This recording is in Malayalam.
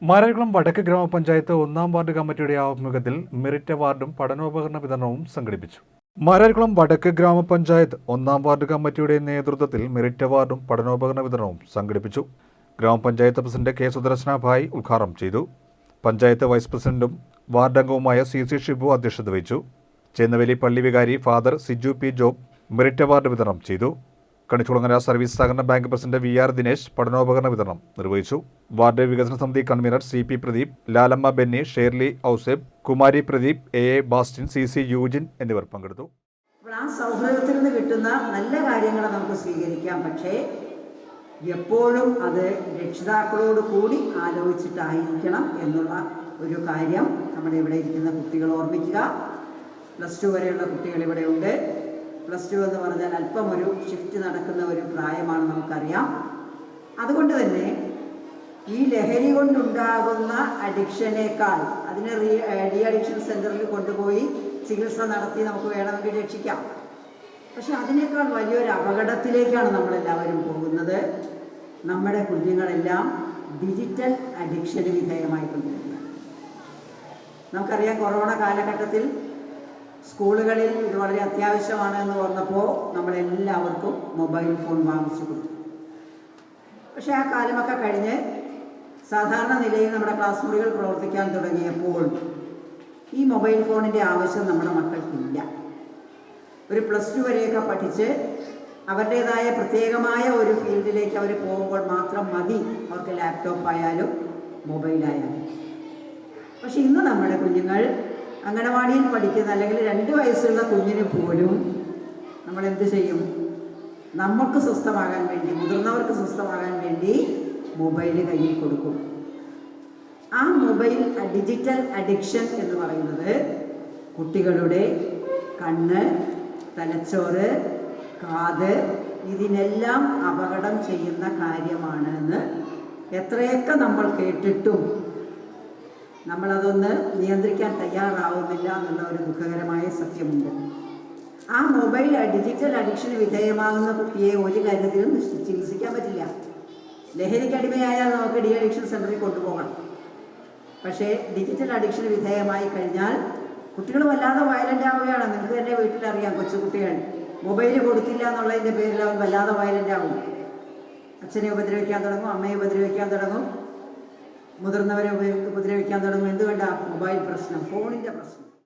മാരാരിക്കുളം വടക്ക് ഗ്രാമപഞ്ചായത്ത് 1-ാം വാർഡ് കമ്മിറ്റിയുടെ ആഭിമുഖ്യത്തിൽ മെറിറ്റ് അവാർഡും പഠനോപകരണ വിതരണവും സംഘടിപ്പിച്ചു. മാരാരിക്കുളം വടക്ക് ഗ്രാമപഞ്ചായത്ത് 1-ാം വാർഡ് കമ്മിറ്റിയുടെ നേതൃത്വത്തിൽ മെറിറ്റ് അവാർഡും പഠനോപകരണ വിതരണവും സംഘടിപ്പിച്ചു. ഗ്രാമപഞ്ചായത്ത് പ്രസിഡന്റ് കെ സുദർശന ഭായ് ഉദ്ഘാടനം ചെയ്തു. പഞ്ചായത്ത് വൈസ് പ്രസിഡന്റും വാർഡംഗവുമായ സി ഷിബു അധ്യക്ഷത വഹിച്ചു. ചേന്നവേലി പള്ളി വികാരി father Siju P Job merit award വിതരണം ചെയ്തു. കണിച്ചുകുളങ്ങര സർവീസ് സഹകരണ ബാങ്ക് പ്രസിഡന്റ് വി.ആർ. ദിനേശ് പഠനോപകരണ വിതരണം നിർവഹിച്ചു. വാർഡ് വികസന സമിതി convener C P. Pradeep, Lalamma Benny, Shirley Ouseph, Kumari Pradeep, A Bastin, C Eugene എന്നിവർ പങ്കെടുത്തു. ആ സൗഹൃദത്തിൽ നിന്ന് കിട്ടുന്ന നല്ല കാര്യങ്ങൾ നമുക്ക് സ്വീകരിക്കാം, പക്ഷേ എപ്പോഴും അത് രക്ഷിതാക്കളോട് കൂടി ആലോചിച്ചിട്ടായിരിക്കണം എന്നുള്ള ഒരു കാര്യം നമ്മുടെ ഇവിടെ ഇരിക്കുന്ന കുട്ടികൾ ഓർമ്മിക്കുക. +2 വരെയുള്ള കുട്ടികൾ ഇവിടെയുണ്ട്. +2 എന്ന് പറഞ്ഞാൽ അല്പം ഒരു ഷിഫ്റ്റ് നടക്കുന്ന ഒരു പ്രായമാണ്, നമുക്കറിയാം. അതുകൊണ്ട് തന്നെ ഈ ലഹരി കൊണ്ടുണ്ടാകുന്ന അഡിക്ഷനേക്കാൾ അതിനെ ഡി അഡിക്ഷൻ സെൻ്ററിൽ കൊണ്ടുപോയി ചികിത്സ നടത്തി നമുക്ക് വേണമെങ്കിൽ രക്ഷിക്കാം. പക്ഷെ അതിനേക്കാൾ വലിയൊരു അപകടത്തിലേക്കാണ് നമ്മളെല്ലാവരും പോകുന്നത്. നമ്മുടെ കുഞ്ഞുങ്ങളെല്ലാം ഡിജിറ്റൽ അഡിക്ഷന് വിധേയമായിക്കൊണ്ടിരിക്കുകയാണ്. നമുക്കറിയാം, കൊറോണ കാലഘട്ടത്തിൽ സ്കൂളുകളിൽ ഇത് വളരെ അത്യാവശ്യമാണ് എന്ന് പറഞ്ഞപ്പോൾ നമ്മളെല്ലാവർക്കും മൊബൈൽ ഫോൺ വാങ്ങിച്ചു കൊടുത്തു. പക്ഷേ ആ കാലമൊക്കെ കഴിഞ്ഞ് സാധാരണ നിലയിൽ നമ്മുടെ ക്ലാസ് മുറികൾ പ്രവർത്തിക്കാൻ തുടങ്ങിയപ്പോൾ ഈ മൊബൈൽ ഫോണിൻ്റെ ആവശ്യം നമ്മുടെ മക്കൾക്കില്ല. ഒരു +2 വരെയൊക്കെ പഠിച്ച് അവരുടേതായ പ്രത്യേകമായ ഒരു ഫീൽഡിലേക്ക് അവർ പോകുമ്പോൾ മാത്രം മതി അവർക്ക് ലാപ്ടോപ്പ് ആയാലും മൊബൈലായാലും. പക്ഷെ ഇന്ന് നമ്മുടെ കുഞ്ഞുങ്ങൾ അംഗനവാടിയിൽ പഠിക്കുന്ന അല്ലെങ്കിൽ 2 വയസ്സുള്ള കുഞ്ഞിന് പോലും നമ്മൾ എന്ത് ചെയ്യും? നമുക്ക് സ്വസ്ഥമാകാൻ വേണ്ടി, മുതിർന്നവർക്ക് സ്വസ്ഥമാകാൻ വേണ്ടി മൊബൈൽ കയ്യിൽ കൊടുക്കും. ആ മൊബൈൽ ഡിജിറ്റൽ അഡിക്ഷൻ എന്ന് പറയുന്നത് കുട്ടികളുടെ കണ്ണ്, തലച്ചോറ്, കാത് ഇതിനെല്ലാം അപകടം ചെയ്യുന്ന കാര്യമാണെന്ന് എത്രയൊക്കെ നമ്മൾ കേട്ടിട്ടും നമ്മളതൊന്ന് നിയന്ത്രിക്കാൻ തയ്യാറാവുന്നില്ല എന്നുള്ള ഒരു ദുഃഖകരമായ സത്യമുണ്ട്. ആ മൊബൈൽ ഡിജിറ്റൽ അഡിക്ഷന് വിധേയമാകുന്ന കുട്ടിയെ ഒരു കാര്യത്തിലും ചികിത്സിക്കാൻ പറ്റില്ല. ലഹരിക്ക് അടിമയായാൽ നമുക്ക് ഡി അഡിക്ഷൻ സെൻ്ററിൽ കൊണ്ടുപോകണം. പക്ഷേ ഡിജിറ്റൽ അഡിക്ഷന് വിധേയമായി കഴിഞ്ഞാൽ കുട്ടികൾ വല്ലാതെ വയലൻ്റ് ആവുകയാണ്. നിങ്ങൾക്ക് തന്നെ വീട്ടിലറിയാം, കൊച്ചുകുട്ടികൾ മൊബൈൽ കൊടുത്തില്ല എന്നുള്ളതിൻ്റെ പേരിൽ അവൻ വല്ലാതെ വയലൻ്റ് ആവും. അച്ഛനെ ഉപദ്രവിക്കാൻ തുടങ്ങും, അമ്മയെ ഉപദ്രവിക്കാൻ തുടങ്ങും, മുതിർന്നവരെ ഉപദ്രവിക്കാൻ തുടങ്ങും. എന്തുകൊണ്ടാണ്? മൊബൈൽ പ്രശ്നം, ഫോണിൻ്റെ പ്രശ്നം.